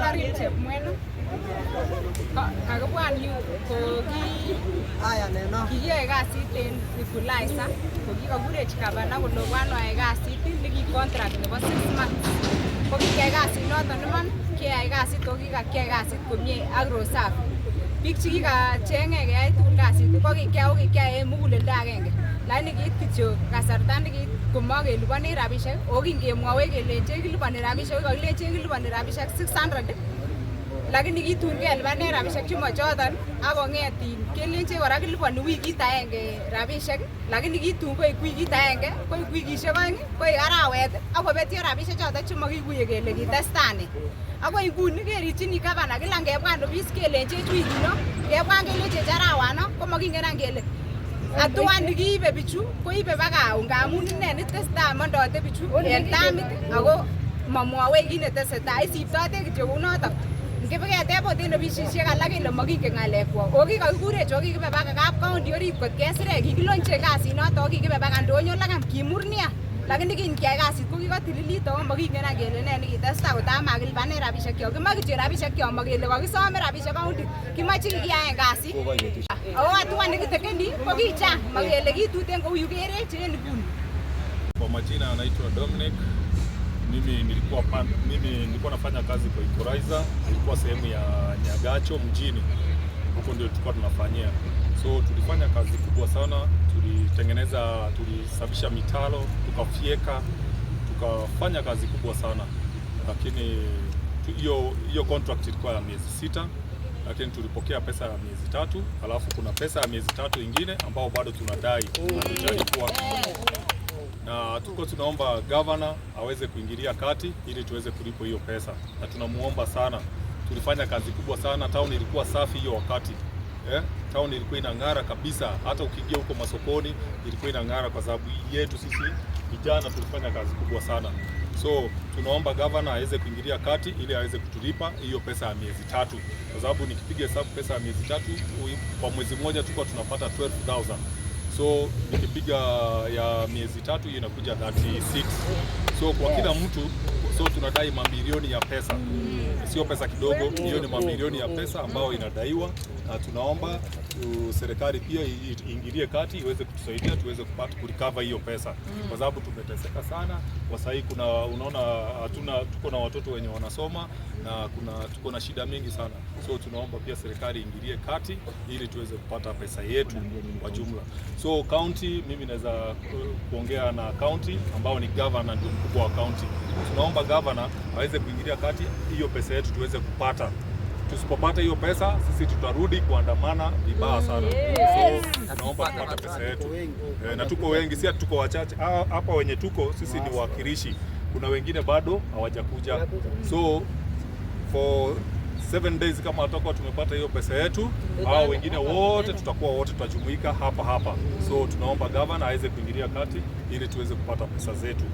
Marin Chepmweno. Kakabwan yu kikiyoe kasit en equalizer ko kikakurech gavana kole obwan oyoe kasit neki contract nebo 6 months. Ko kikiyai kasit noton iman, kiyai kasit ko kikiyai kasit komie ak Rosafi. Biik chekikacheng'e keyai tugul kasit ko kikiyai en muguleldo agenge. Lakini kiit kityo kasarta nekiit komakeliponi rabisiek ako kingemwowech kelenjech kiliponi rabisiek kakilenjech kiliponi rabisiek 600 lakini kitun kelipanen rabisiek chemochoton akong'et kelenjech kora kiliponi wikit agenge rabisiek lakini kitun koik wikit agenge koik wikisiek oeng koik arawet akobetyo rabisiek choton chemakikuye kele kitestai nee. Akoi nguni kerichini gavana kila ngebwan ofis kelenjech wikino ngebwan kelenjech arawano komakingen any kele atuan nikiibe bichu koibe baka ngamun ine nitestai mondote bichu en tamit ako mamwowech kit netesetai isiptote kityo kounoton. Ngibiketeb ot en ofisisiek alak kele makingen ng'alekwok ako kikakikurech ako kikibe baka kap county orit kot kesirech kikilonche kasinoton ako kikibe baka ndonyo Lang'at kimur nia lakini kin kiyai kasit ko kikotililit ako makingen any kele nee nekitestai kotamakilipanen rabisiek kyok. Kimoe kityo rabisiek kyok makele kakisome rabisiek county kimoche kikiyaen kasit ako atuan nekitekeni ko kichang makele kituten kou yu kerech en nguni. Kwa majina anaitwa Dominic. Mimi nilikuwa nafanya kazi kwa equalizer, ilikuwa sehemu ya Nyagacho mjini. Huko ndio tulikuwa tunafanyia. So tulifanya kazi kubwa sana, tulisafisha mitalo, tukafyeka, tukafanya kazi kubwa sana. Lakini hiyo contract ilikuwa ya miezi 6, lakini tulipokea pesa ya miezi 3, alafu kuna pesa ya miezi 3 ingine ambao bado tunadai. Na tuko tunaomba governor aweze kuingilia kati ili tuweze kulipo hiyo pesa. Na tunamuomba sana. Tulifanya kazi kubwa sana, town ilikuwa safi hiyo wakati. Town ilikuwa inang'ara kabisa, hata ukiingia huko masokoni ilikuwa inang'ara kwa sababu yetu sisi vijana tulifanya kazi kubwa sana. So tunaomba governor aweze kuingilia kati ili aweze kutulipa hiyo pesa ya miezi 3, kwa sababu nikipiga hesabu pesa ya miezi 3 kwa mwezi mmoja tulikuwa tunapata 12,000. So nikipiga ya miezi 3 hiyo inakuja 36. So kwa kila mtu tunadai mamilioni ya pesa. Sio pesa kidogo, hiyo ni mamilioni ya pesa ambayo inadaiwa, na tunaomba serikali pia iingilie kati iweze kutusaidia tuweze kupata kurecover hiyo pesa. Kwa sababu tumeteseka sana. Kwa sasa unaona tuko na watoto wenye wanasoma na tuko na shida mingi sana. So tunaomba pia serikali iingilie kati ili tuweze kupata pesa yetu kwa jumla. So county, mimi naweza kuongea na county ambao ni governor ndio mkubwa wa county. Tunaomba governor aweze kuingilia kati hiyo pesa yetu tuweze kupata. Tusipopata hiyo pesa sisi tutarudi kuandamana vibaya sana. So tunaomba kupata pesa yetu. Na tuko wengi, si tuko wachache. Hapa wenye tuko sisi ni wakilishi. Kuna wengine bado hawajakuja. So for 7 days kama tutakuwa tumepata hiyo pesa yetu, hao wengine wote tutajumuika hapa. So tunaomba governor aweze kuingilia kati ili tuweze kupata pesa zetu.